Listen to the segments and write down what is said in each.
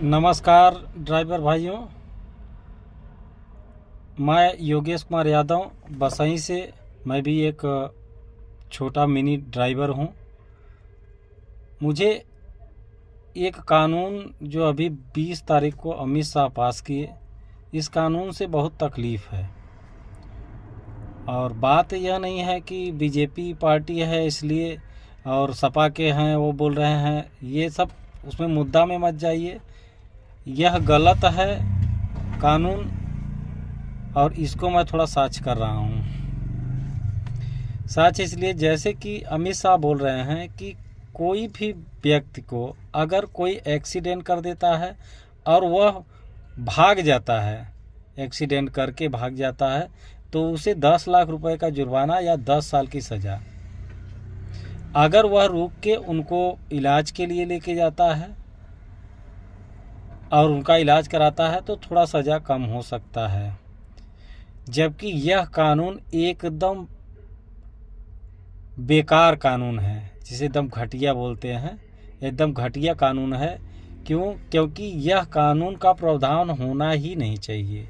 नमस्कार ड्राइवर भाइयों, मैं योगेश कुमार यादव बसई से। मैं भी एक छोटा मिनी ड्राइवर हूं। मुझे एक कानून जो अभी 20 तारीख को अमित शाह पास किए, इस कानून से बहुत तकलीफ़ है। और बात यह नहीं है कि बीजेपी पार्टी है इसलिए और सपा के हैं वो बोल रहे हैं, ये सब उसमें मुद्दा में मत जाइए। यह गलत है कानून, और इसको मैं थोड़ा सर्च कर रहा हूँ। सच इसलिए जैसे कि अमित शाह बोल रहे हैं कि कोई भी व्यक्ति को अगर कोई एक्सीडेंट कर देता है और वह भाग जाता है, एक्सीडेंट करके भाग जाता है, तो उसे 10 लाख रुपए का जुर्माना या 10 साल की सज़ा। अगर वह रुक के उनको इलाज के लिए लेके जाता है और उनका इलाज कराता है तो थोड़ा सज़ा कम हो सकता है। जबकि यह कानून एकदम बेकार कानून है, जिसे एकदम घटिया बोलते हैं। एकदम घटिया कानून है। क्योंकि यह कानून का प्रावधान होना ही नहीं चाहिए।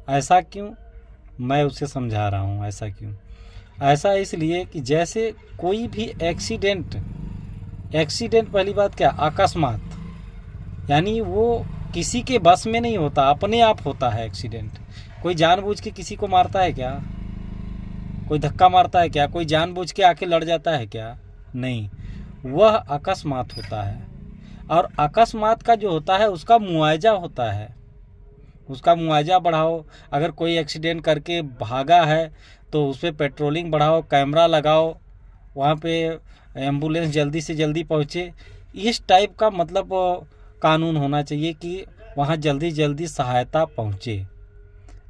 ऐसा क्यों, मैं उसे समझा रहा हूँ। ऐसा क्यों? ऐसा इसलिए कि जैसे कोई भी एक्सीडेंट पहली बात क्या, अकस्मात, यानी वो किसी के बस में नहीं होता, अपने आप होता है एक्सीडेंट। कोई जानबूझ के किसी को मारता है क्या? कोई धक्का मारता है क्या? कोई जानबूझ के आके लड़ जाता है क्या? नहीं, वह अकस्मात होता है। और अकस्मात का जो होता है उसका मुआवजा होता है। उसका मुआवजा बढ़ाओ। अगर कोई एक्सीडेंट करके भागा है तो उस पर पेट्रोलिंग बढ़ाओ, कैमरा लगाओ, वहाँ पे एम्बुलेंस जल्दी से जल्दी पहुँचे। इस टाइप का मतलब कानून होना चाहिए कि वहाँ जल्दी जल्दी सहायता पहुँचे।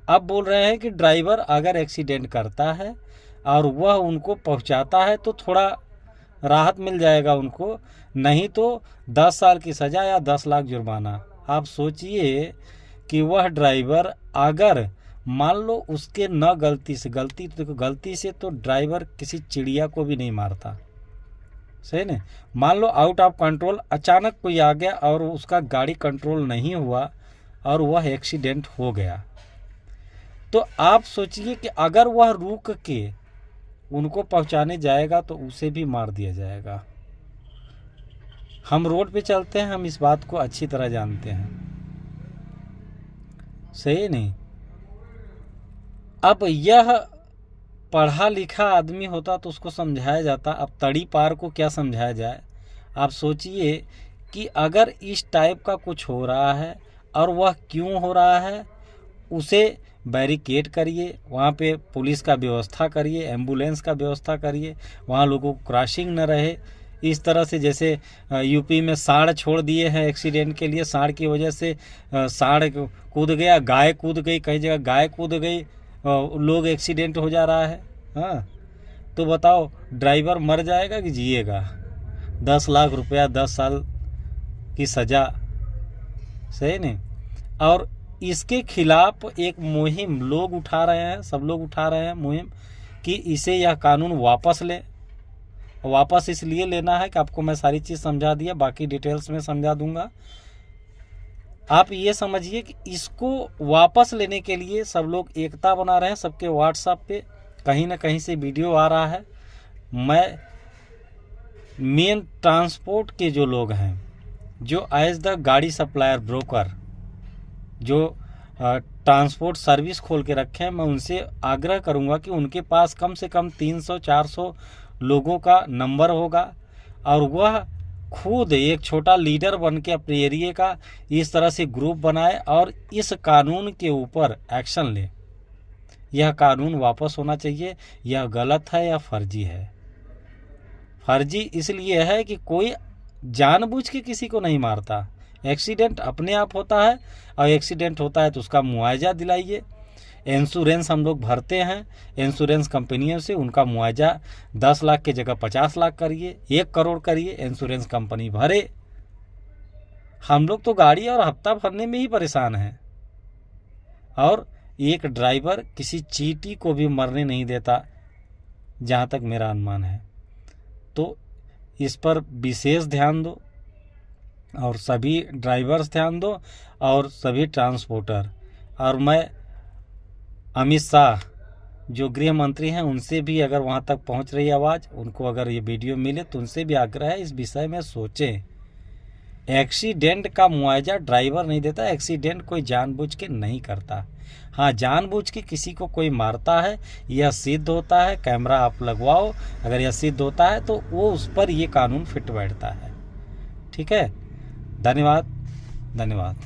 अब बोल रहे हैं कि ड्राइवर अगर एक्सीडेंट करता है और वह उनको पहुँचाता है तो थोड़ा राहत मिल जाएगा उनको, नहीं तो 10 साल की सज़ा या 10 लाख जुर्माना। आप सोचिए कि वह ड्राइवर अगर मान लो उसके न गलती से तो ड्राइवर किसी चिड़िया को भी नहीं मारता, सही नहीं। मान लो आउट ऑफ कंट्रोल अचानक कोई आ गया और उसका गाड़ी कंट्रोल नहीं हुआ और वह एक्सीडेंट हो गया, तो आप सोचिए कि अगर वह रुक के उनको पहुंचाने जाएगा तो उसे भी मार दिया जाएगा। हम रोड पे चलते हैं, हम इस बात को अच्छी तरह जानते हैं, सही नहीं। अब यह पढ़ा लिखा आदमी होता तो उसको समझाया जाता। अब तड़ी पार को क्या समझाया जाए? आप सोचिए कि अगर इस टाइप का कुछ हो रहा है और वह क्यों हो रहा है, उसे बैरिकेड करिए, वहाँ पे पुलिस का व्यवस्था करिए, एम्बुलेंस का व्यवस्था करिए, वहाँ लोगों को क्रॉसिंग न रहे। इस तरह से जैसे यूपी में सांड छोड़ दिए हैं एक्सीडेंट के लिए, सांड की वजह से सांड कूद गया, गाय कूद गई, कई जगह गाय कूद गई, लोग एक्सीडेंट हो जा रहा है। हाँ, तो बताओ ड्राइवर मर जाएगा कि जिएगा? 10 लाख रुपया, 10 साल की सज़ा, सही नहीं। और इसके खिलाफ एक मुहिम लोग उठा रहे हैं, सब लोग उठा रहे हैं मुहिम कि इसे, यह कानून वापस ले। वापस इसलिए लेना है कि आपको मैं सारी चीज़ समझा दिया, बाकी डिटेल्स में समझा दूंगा। आप ये समझिए कि इसको वापस लेने के लिए सब लोग एकता बना रहे हैं। सबके व्हाट्सएप पे कहीं ना कहीं से वीडियो आ रहा है। मैं मेन ट्रांसपोर्ट के जो लोग हैं, जो एज द गाड़ी सप्लायर ब्रोकर, जो ट्रांसपोर्ट सर्विस खोल के रखे हैं, मैं उनसे आग्रह करूंगा कि उनके पास कम से कम 300-400 लोगों का नंबर होगा और वह खुद एक छोटा लीडर बन के अपने एरिया का इस तरह से ग्रुप बनाए और इस कानून के ऊपर एक्शन ले। यह कानून वापस होना चाहिए। यह गलत है या फर्जी है? फर्जी इसलिए है कि कोई जानबूझ के किसी को नहीं मारता। एक्सीडेंट अपने आप होता है और एक्सीडेंट होता है तो उसका मुआवजा दिलाइए। इंश्योरेंस हम लोग भरते हैं इंश्योरेंस कंपनियों से, उनका मुआवजा 10 लाख की जगह 50 लाख करिए, 1 करोड़ करिए, इंश्योरेंस कंपनी भरे। हम लोग तो गाड़ी और हफ्ता भरने में ही परेशान हैं, और एक ड्राइवर किसी चींटी को भी मरने नहीं देता, जहाँ तक मेरा अनुमान है। तो इस पर विशेष ध्यान दो। और सभी ड्राइवर्स ध्यान दो और सभी ट्रांसपोर्टर। और मैं अमित शाह जो गृह मंत्री हैं उनसे भी, अगर वहाँ तक पहुँच रही आवाज़, उनको अगर ये वीडियो मिले तो उनसे भी आग्रह है इस विषय में सोचें। एक्सीडेंट का मुआवजा ड्राइवर नहीं देता, एक्सीडेंट कोई जानबूझ के नहीं करता। हाँ, जानबूझ के किसी को कोई मारता है, यह सिद्ध होता है, कैमरा आप लगवाओ, अगर यह सिद्ध होता है तो वो उस पर ये कानून फिट बैठता है। ठीक है, धन्यवाद। धन्यवाद।